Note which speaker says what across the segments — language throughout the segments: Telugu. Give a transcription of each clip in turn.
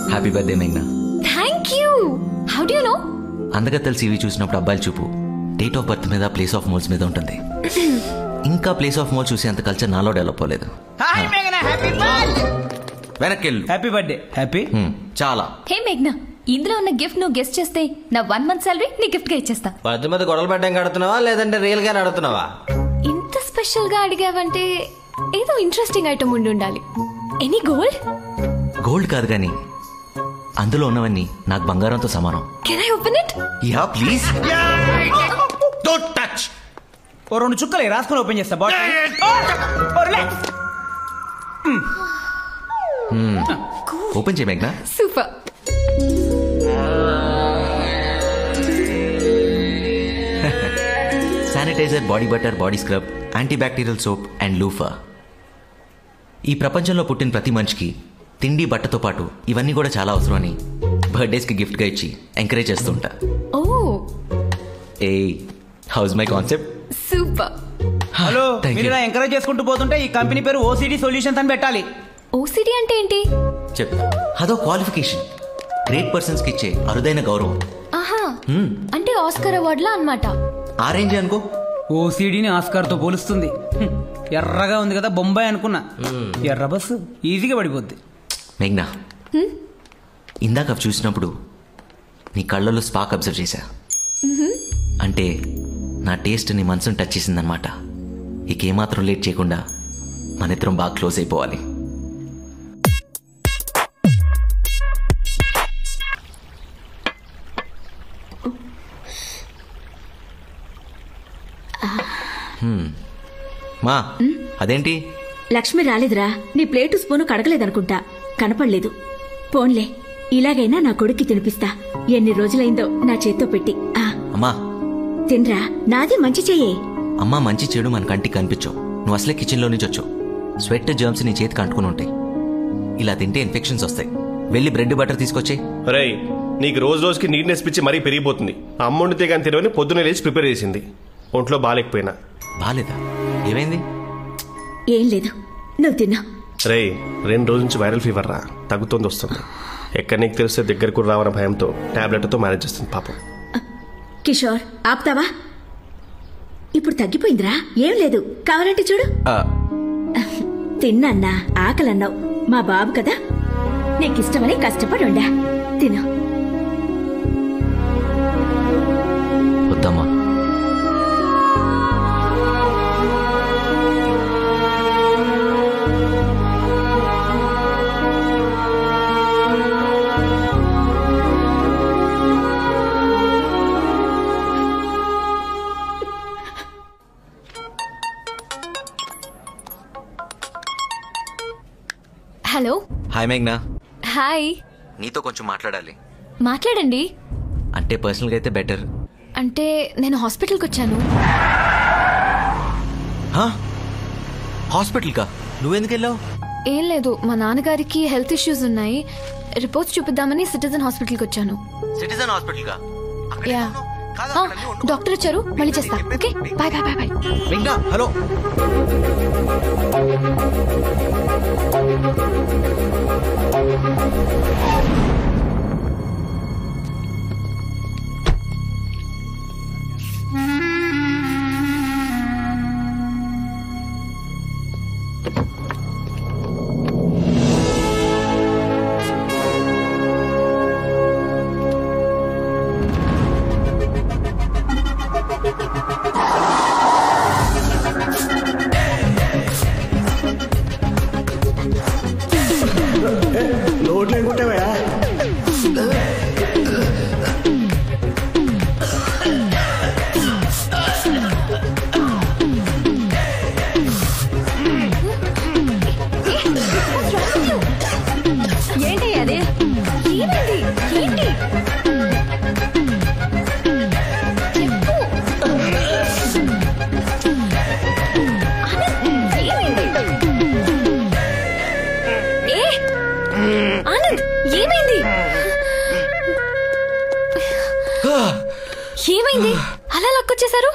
Speaker 1: హ్యాపీ బర్త్డే మేఘ్నా.
Speaker 2: Thank you. How do you know?
Speaker 1: అందగత్తెల CV చూసినప్పుడు అబ్బాయిల చూపు డేట్ ఆఫ్ బర్త్ మీద ప్లేస్ ఆఫ్ మోల్స్ మీద ఉంటుంది. ఇంకా ప్లేస్ ఆఫ్ మోల్ చూసి అంత కల్చర్ నాలో డెవలప్ అవ్వలేదు. వెనక్కి
Speaker 3: హ్యాపీ బర్త్డే. హ్యాపీ
Speaker 1: చాలా.
Speaker 2: హే మేఘ్నా, ఇందులో ఉన్న గిఫ్ట్ నువ్వు గెస్ట్ చేస్తే నా 1 month సాలరీ నీ గిఫ్ట్ గా ఇచ్చేస్తా.
Speaker 4: బర్త్ మీద గొడవలు పెట్టడం కడుతున్నావా లేదంటే రియల్ గా అడుగుతున్నావా?
Speaker 2: ఇంత స్పెషల్ గా అడిగావంటే ఏదో ఇంట్రెస్టింగ్ ఐటమ్ ఉండి ఉండాలి. Any gold?
Speaker 1: గోల్డ్ కాదు కానీ అందులో ఉన్నవన్నీ నాకు బంగారంతో సమానం.
Speaker 2: Can I open it?
Speaker 1: Yeah please. Don't touch.
Speaker 3: Oh 2 చుక్కలే రాసుకొని ఓపెన్ చేస్తా.
Speaker 1: ఓపెన్ చేయి మేఘ్నా.
Speaker 2: Super.
Speaker 1: Sanitiser, body butter, body scrub, antibacterial soap and loofah. ఈ ప్రపంచంలో పుట్టిన ప్రతి మనిషికి తిండి బట్టతో పాటు ఇవన్నీ కూడా చాలా అవసరం అని బర్త్డేస్కి గిఫ్ట్గా ఇచ్చి ఎంకరేజ్ చేస్తుంటా.
Speaker 2: ఓ
Speaker 1: ఏ how's my concept?
Speaker 2: Super.
Speaker 3: Hello, మీరు ఇలా ఎంకరేజ్ చేసుకుంటూ పోతుంటే ఈ కంపెనీ పేరు OCD సొల్యూషన్స్ అని పెట్టాలి.
Speaker 2: OCD అంటే ఏంటి?
Speaker 1: చెప్. అదో క్వాలిఫికేషన్, గ్రేట్ పర్సన్స్ కి ఇచ్చే అరుదైన గౌరవం.
Speaker 2: ఆహా, అంటే ఆస్కర్ అవార్డులా అన్నమాట.
Speaker 1: ఆరెంజ్ అనుకో.
Speaker 3: OCDని ఆస్కార్ తో పోలుస్తుంది. ఎర్రగా ఉంది కదా బొంబాయి అనుకున్నా. ఎర్ర బస్సు ఈజీగా పడిపోద్ది.
Speaker 1: మేఘ్నా, ఇందాక అవి చూసినప్పుడు నీ కళ్ళలో స్పార్క్ అబ్జర్వ్ చేశా. అంటే నా టేస్ట్ నీ మనసును టచ్ చేసిందనమాట. ఇక ఏమాత్రం లేట్ చేయకుండా మన ఇద్దరం బాగా క్లోజ్ అయిపోవాలి. మా అదేంటి?
Speaker 5: లక్ష్మి రాలేదురా. నీ ప్లేటు స్పూను కడగలేదనుకుంటా, కనపడలేదు. పోన్లే, ఇలాగైనా నా కొడుక్కి తినిపిస్తా. ఎన్ని రోజులైందో నా చేత్తో పెట్టి.
Speaker 1: అమ్మా
Speaker 5: తినరా, నాది మంచి చెయ్యే.
Speaker 1: అమ్మా, మంచి చెడు మన కంటికి కనిపించవు. నువ్వు అసలే కిచెన్లో నుంచి వచ్చావు. స్వెట్ జర్మ్స్ నీ చేతికి అంటుకుని ఉంటాయి. ఇలా తింటే ఇన్ఫెక్షన్స్ వస్తాయి. వెళ్ళి బ్రెడ్ బటర్ తీసుకొచ్చే.
Speaker 6: రై, నీకు రోజు రోజుకి నీట్నెస్ పిచ్చి మరీ పెరిగిపోతుంది. అమ్మ వండితే కానీ తినవని పొద్దున్నే లేచి ప్రిపేర్ చేసింది. ఒంట్లో బాగాలేకపోయినా.
Speaker 1: బాలేదా? ఏమైంది?
Speaker 5: ఏం లేదు, నువ్వు తిన్నా.
Speaker 6: రే, 2 రోజుల నుంచి వైరల్ ఫీవర్ రా, తగ్గుతోంది వస్తుంది. ఎక్కడ నీకు తెలిస్తే దగ్గరకు రావన్న భయంతో టాబ్లెట్తో మేనేజ్ చేస్తుంది పాపం.
Speaker 5: కిషోర్, ఆపుతావా? ఇప్పుడు తగ్గిపోయిందిరా, ఏం లేదు. కావాలంటే చూడు. తిన్నా, ఆకలన్నావు. మా బాబు కదా, నీకిష్టమని కష్టపడి ఉండా. తిను.
Speaker 1: వద్దమ్మా.
Speaker 2: హలో.
Speaker 1: హాయ్ మేఘ్నా.
Speaker 2: హాయ్.
Speaker 1: నీతో కొంచెం మాట్లాడాలి.
Speaker 2: మాట్లాడండి.
Speaker 1: అంటే పర్సనల్గా అయితే బెటర్.
Speaker 2: అంటే నేను హాస్పిటల్కి వచ్చాను.
Speaker 1: హాస్పిటల్కా? నువ్వెందుకు వెళ్ళావు?
Speaker 2: ఏం లేదు, మా నాన్నగారికి హెల్త్ ఇష్యూస్ ఉన్నాయి. రిపోర్ట్స్ చూపిద్దామని సిటిజన్ హాస్పిటల్కి వచ్చాను.
Speaker 1: సిటిజన్ హాస్పిటల్కా?
Speaker 2: యా. డాక్టర్ వచ్చారు, మళ్ళీ చేస్తా. Okay, bye bye bye bye.
Speaker 1: మేఘ్నా, హలో.
Speaker 2: ఏమైంది? అలా లక్కొచ్చేసారు?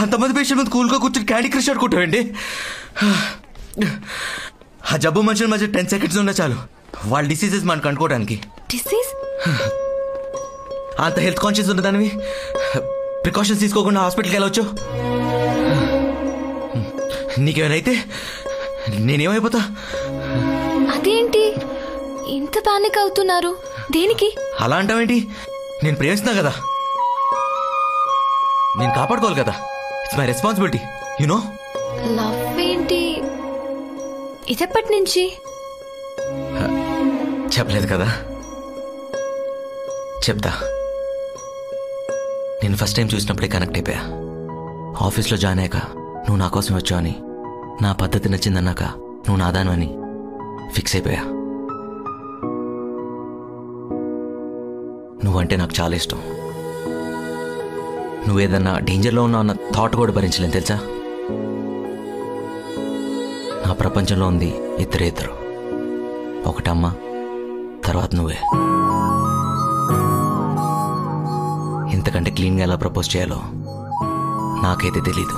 Speaker 1: అంతమంది పేషెంట్ ముందు కూల్గా కూర్చొని క్యాండీ క్రష్ ఆడుకుంటావండి. ఆ జబ్బు మనుషుల మధ్య 10 seconds ఉన్నా చాలు, వాళ్ళ డిసీజెస్ మనం కనుక్కోవడానికి.
Speaker 2: డిసీజ్?
Speaker 1: అంత హెల్త్ కాన్షియస్ ఉన్నదానివి ప్రికాషన్స్ తీసుకోకుండా హాస్పిటల్కి వెళ్ళవచ్చు. నీకేమైనా నేనేమైపోతా?
Speaker 2: అదేంటి ఇంత పానిక్ అవుతున్నారు? దేనికి?
Speaker 1: అలా అంటావేంటి? నేను ప్రేమిస్తున్నా కదా, నేను కాపాడుకోవాలి కదా. It's my responsibility, you know.
Speaker 2: Love ఏంటి? ఇదెప్పటి నుంచి?
Speaker 1: చెప్పలేదు కదా, చెప్తా. నేను ఫస్ట్ టైం చూసినప్పుడే కనెక్ట్ అయిపోయా. ఆఫీస్లో జాయిన్ అయ్యాక నువ్వు నా కోసం వచ్చావు అని, నా పద్ధతి నచ్చిందన్నాక నువ్వు నాదాను అని ఫిక్స్ అయిపోయా. నువ్వంటే నాకు చాలా ఇష్టం. నువ్వేదన్నా డేంజర్లో ఉన్నావు అన్న థాట్ కూడా భరించలేను తెలుసా. నా ప్రపంచంలో ఉంది ఇద్దరు, ఒకటమ్మ, తర్వాత నువ్వే. ఇంతకంటే క్లీన్గా ఎలా ప్రపోజ్ చేయాలో నాకైతే తెలీదు.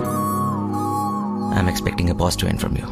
Speaker 1: I'm expecting a positive end from you.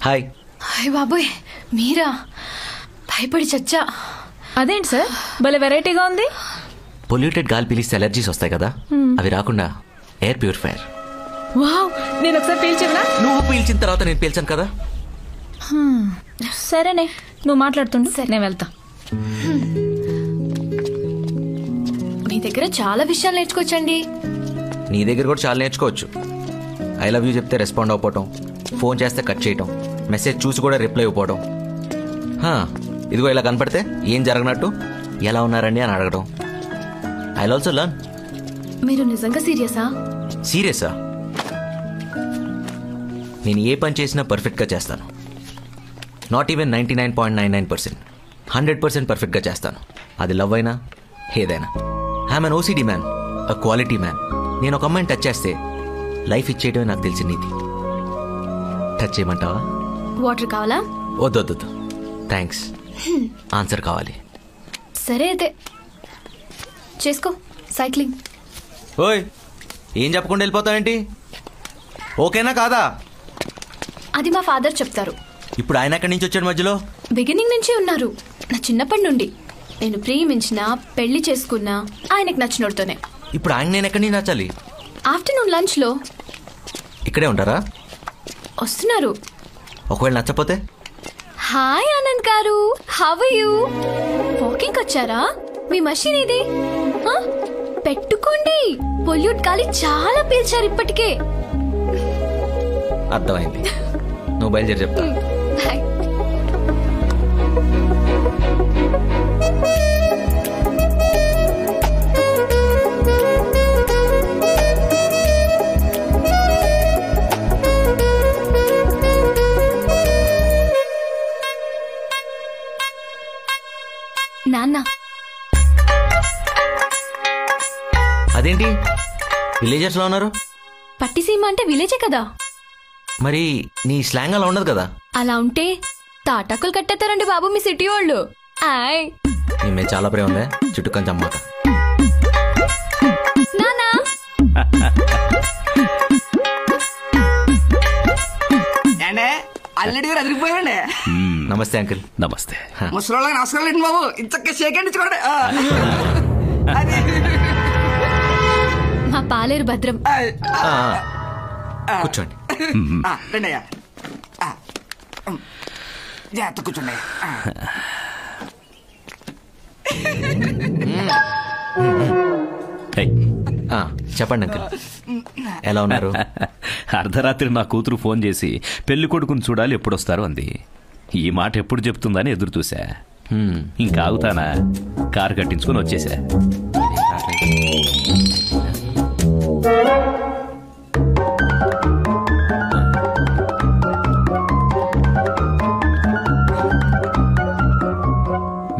Speaker 1: Hi.
Speaker 2: Hi బాబోయ్, మీరా? భయపడి చచ్చా.
Speaker 5: అదేంటి సార్ భలే వెరైటీగా ఉంది.
Speaker 1: పొల్యూటెడ్ గాలి పీలిస్తే ఎలర్జీస్ వస్తాయి కదా, అవి రాకుండా ఎయిర్ ప్యూరిఫైయర్.
Speaker 5: వావ్, నేను ఒకసారి పీల్చవనా?
Speaker 1: నువ్వు పీల్చిన తర్వాత నేను పీల్చాను కదా.
Speaker 5: సరేనే, నువ్వు మాట్లాడుతుండు, నేను వెళ్తా.
Speaker 2: మీ దగ్గర చాలా విషయాలు నేర్చుకోవచ్చండి.
Speaker 1: నీ దగ్గర కూడా చాలా నేర్చుకోవచ్చు. ఐ లవ్ యూ చెప్తే రెస్పాండ్ అవ్వకపోవటం, ఫోన్ చేస్తే కట్ చేయటం, మెసేజ్ చూసి కూడా రిప్లై ఇవ్వకపోవడం. ఇదిగో ఇలా కనపడితే ఏం జరగనట్టు ఎలా ఉన్నారండి అని అడగడం. I also learn.
Speaker 2: మీరు నిజంగా సీరియసా?
Speaker 1: సీరియసా? నేను ఏ పని చేసినా పర్ఫెక్ట్గా చేస్తాను. నాట్ ఈవెన్ 99.99%, 100% పర్ఫెక్ట్గా చేస్తాను. అది లవ్ అయినా ఏదైనా. I'm an OCD man, a quality man. నేను ఒక అమ్మాయిని టచ్ చేస్తే లైఫ్ ఇచ్చేయడమే నాకు తెలిసిన నీతి. టచ్ చేయమంటావా?
Speaker 2: వాటర్ కావాలా?
Speaker 1: వద్దొద్దు, థ్యాంక్స్. ఆన్సర్ కావాలి.
Speaker 2: సరే అయితే చేసుకో సైక్లింగ్.
Speaker 1: ఓయ్, ఏం చెప్పకుండా వెళ్ళిపోతావేంటి? ఓకేనా కాదా?
Speaker 2: అది మా ఫాదర్ చెప్తారు.
Speaker 1: ఇప్పుడు ఆయన ఎక్కడి నుంచి వచ్చాడు మధ్యలో?
Speaker 2: బిగినింగ్ నుంచి ఉన్నారు. నా చిన్నప్పటి నుండి నేను ప్రేమించినా పెళ్లి చేసుకున్నా ఆయనకు నచ్చినోడుతోనే.
Speaker 1: ఇప్పుడు ఆయన నేను ఎక్కడి నుంచి నచ్చాలి?
Speaker 2: ఆఫ్టర్నూన్ లంచ్లో.
Speaker 1: ఇక్కడే ఉంటారా?
Speaker 2: వస్తున్నారు.
Speaker 1: ఒకవేళ నచ్చపోతే?
Speaker 2: హాయ్ ఆనంద్ గారు, హౌ ఆర్ యు? వాకింగ్ వచ్చారా? మీ మషీన్ ఇది పెట్టుకోండి. పొల్యూట్ గాలి చాలా పీల్చారు ఇప్పటికే.
Speaker 1: అర్థమైంది. నువ్వు బయలుదేరి చెప్తా.
Speaker 2: బాయ్. నాన్న,
Speaker 1: అదేంటి విలేజర్స్ లో ఉన్నారు?
Speaker 2: పట్టిసీమ అంటే విలేజే కదా.
Speaker 1: మరి నీ స్లాంగ్ అలా ఉండదు కదా.
Speaker 2: అలా ఉంటే తాటాకులు కట్టేస్తారండి బాబు మీ సిటీ వాళ్ళు. ఆయ్,
Speaker 1: నీ మీద చాలా ప్రేమ ఉందే, చుట్టుకొని చమ్మాట.
Speaker 2: నానా
Speaker 7: అల్లడి గారు అదిరిపోయాడండి.
Speaker 1: నమస్తే అంకుల్.
Speaker 6: నమస్తే.
Speaker 7: ముసలి నమస్కారం లేండి బాబు, ఇంచక్క షేకండి చూడండి.
Speaker 2: మా పాలేరు భద్రం.
Speaker 1: కూర్చోండి.
Speaker 7: రండి అయ్యా, జాగ్రత్త కూర్చోండి.
Speaker 1: చెప్పండి అంకుల్, ఎలా ఉన్నారు?
Speaker 8: అర్ధరాత్రి నా కూతురు ఫోన్ చేసి పెళ్లి కొడుకుని చూడాలి ఎప్పుడొస్తారు అంది. ఈ మాట ఎప్పుడు చెప్తుందని ఎదురు చూసా. ఇంకా ఆగుతానా, కారు కట్టించుకొని వచ్చేసా.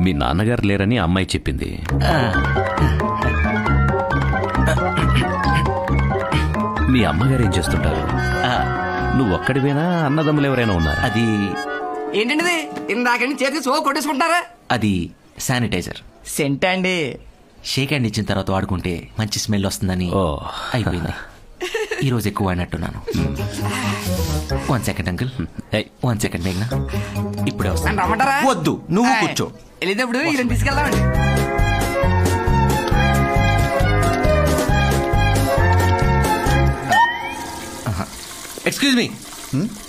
Speaker 8: మీ నాన్నగారు లేరని అమ్మాయి చెప్పింది. మీ అమ్మగారు ఏం చేస్తుంటారు? నువ్వు ఒక్కడివేనా, అన్నదమ్ములు ఎవరైనా ఉన్నారా?
Speaker 1: అది
Speaker 7: ఏంటండి ఇందాక చేతి సో కొట్టేసుకుంటారా?
Speaker 1: అది శానిటైజర్.
Speaker 7: సెంట్ అండి.
Speaker 1: షేక్ హ్యాండ్ ఇచ్చిన తర్వాత వాడుకుంటే మంచి స్మెల్ వస్తుందని అయిపోయింది. ఈరోజు ఎక్కువ వాడినట్టున్నాను. 1 సెకండ్ అంకుల్, 1 సెకండ్ మేఘ్నా, ఇప్పుడే వస్తాను.
Speaker 7: రమ్మంటారా?
Speaker 1: వద్దు, నువ్వు కూర్చో.
Speaker 7: వెళ్ళేటప్పుడు ఇలా తీసుకెళ్దామండి.
Speaker 1: ఎక్స్క్యూజ్ మీ,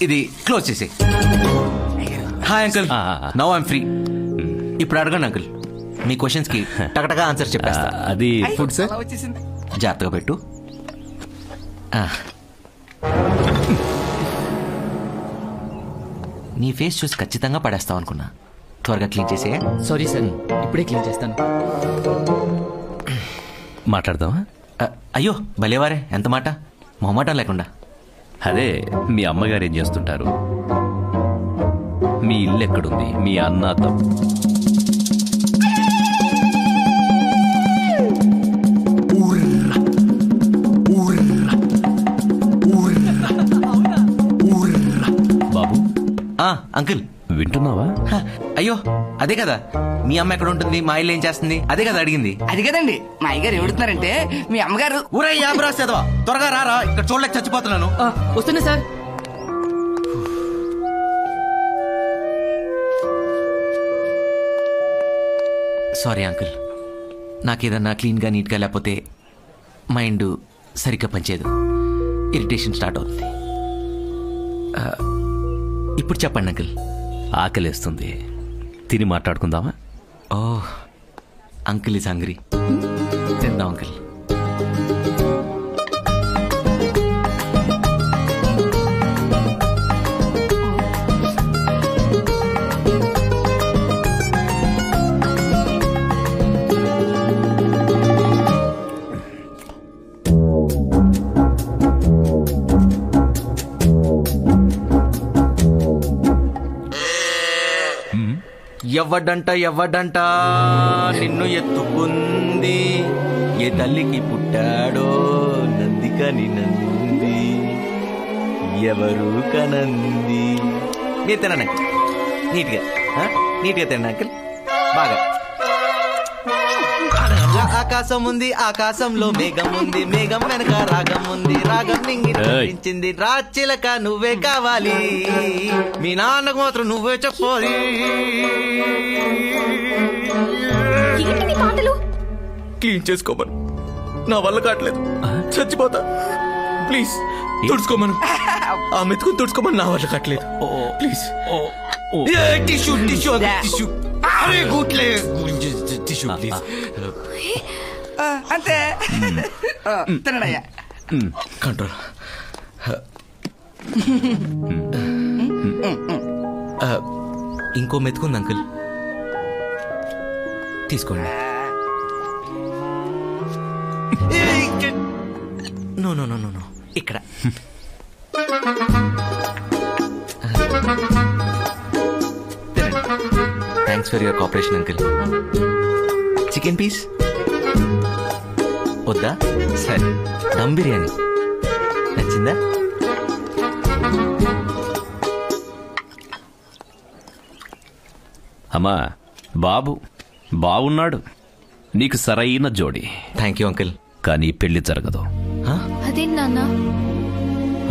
Speaker 1: ఇది క్లోజ్ చేసి. Hi uncle, now I'm free. ఇప్పుడు అడగండి అంకుల్, మీ క్వశ్చన్స్ కి టకటగా ఆన్సర్ చెప్పేస్తా.
Speaker 8: అది
Speaker 1: ఫుడ్ సార్,
Speaker 7: వచ్చేసింది.
Speaker 1: జాగ్రత్తగా పెట్టు. నీ ఫేస్ చూసి ఖచ్చితంగా పడేస్తావు అనుకున్నా. త్వరగా క్లీన్ చేసే.
Speaker 9: సారీ సార్, ఇప్పుడే క్లీన్ చేస్తాను.
Speaker 8: మాట్లాడదామా?
Speaker 1: అయ్యో భలేవారే, ఎంత మాట, మొహమాటం లేకుండా.
Speaker 8: అదే, మీ అమ్మగారు ఏం చేస్తుంటారు? మీ ఇల్లు ఎక్కడుంది? మీ అన్న బాబు.
Speaker 1: అంకుల్
Speaker 8: వింటున్నావా?
Speaker 1: అయ్యో అదే కదా, మీ అమ్మ ఎక్కడ ఉంటుంది, మా ఇల్లు ఏం చేస్తుంది, అదే కదా అడిగింది.
Speaker 7: అది కదండి, మా అయ్యగారు ఏడుతున్నారంటే మీ అమ్మగారు.
Speaker 1: ఊరే యాబ్రాసేదవా, త్వరగా రారా, ఇక్కడ చూడలేక చచ్చిపోతున్నాను.
Speaker 9: వస్తున్నా సార్.
Speaker 1: సారీ అంకుల్, నాకేదన్నా క్లీన్గా నీట్గా లేకపోతే మైండ్ సరిగ్గా పనిచేయదు, ఇరిటేషన్ స్టార్ట్ అవుతుంది. ఇప్పుడు చెప్పండి అంకుల్.
Speaker 8: ఆకలేస్తుంది, తిని మాట్లాడుకుందామా?
Speaker 1: ఓ అంకుల్ ఈజ్ హంగ్రీ, తిందాం అంకుల్. ఎవడంట నిన్ను ఎత్తుకుంది, ఏ తల్లికి పుట్టాడో నందికని నంది, ఎవరు కనంది. మీరు తినండి నీట్గా, నీట్గా తినండి అంకుల్, బాగా. ఆకాశం ఉంది, ఆకాశంలో మేఘం ఉంది, మేఘం వెనక రాగం ఉంది, రాగం నింగించింది, రాచిలక నువ్వే కావాలి, మీ నాన్నకు మాత్రం నువ్వే చెప్పాలి. క్లీన్ చేసుకోమను, నా వల్ల కావట్లేదు, చచ్చిపోతా. ప్లీజ్ తుడుచుకోమను, ఆ మెతుకుని తుడుచుకోమని, నా వల్ల కావట్లేదు. ప్లీజ్ టిష్యూ టిష్యూ టిష్యూ, అరే గుట్లే టిష్యూ ప్లీజ్.
Speaker 7: అంతే తినడయ్యా.
Speaker 1: కంట్రోల్. ఇంకో మెతుకుంది అంకుల్, తీసుకోండి. No no no no no, ఇక్కడ. Thanks for your cooperation uncle. Chicken piece వద్దా? సరే, దమ్ బిర్యానీ నచ్చిందా?
Speaker 8: అమ్మా, బాబు బాగున్నాడు, నీకు సరైన జోడి.
Speaker 1: Thank you uncle.
Speaker 8: కానీ పెళ్లి జరగదు.
Speaker 2: అదేం నాన్న?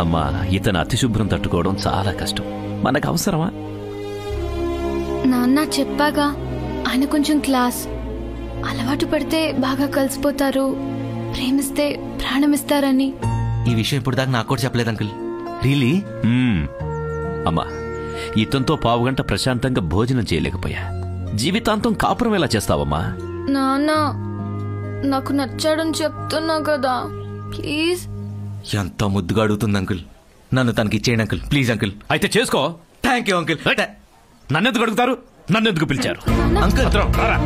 Speaker 8: అమ్మా, ఇతను అతిశుభ్రం తట్టుకోవడం చాలా కష్టం, మనకు అవసరమా?
Speaker 2: నాన్న చెప్పాగా, ఆయన కొంచెం క్లాస్, అలవాటు పడితే బాగా కలిసిపోతారు, ప్రేమిస్తే ప్రాణమిస్తారని.
Speaker 1: ఈ విషయం ఇప్పుడు దాకా నాకు కూడా చెప్పలేదు అంకుల్. రియలీ?
Speaker 8: అమ్మా, ఇతనితో పావుగంట ప్రశాంతంగా భోజనం చేయలేకపోయా, జీవితాంతం కాపురం ఎలా చేస్తావమ్మా?
Speaker 2: నాన్న నాకు నచ్చాడని చెప్తున్నా కదా ప్లీజ్.
Speaker 1: ఎంత ముద్దుగా అడుగుతుంది అంకుల్. నన్ను తనకి ఇచ్చేయండి అంకుల్, ప్లీజ్ అంకుల్.
Speaker 8: అయితే చేసుకో.
Speaker 1: Thank you uncle.
Speaker 8: నన్నెందుకు అడుగుతారు? నన్నెందుకు పిలిచారు?
Speaker 1: అంకుల్
Speaker 8: రారా.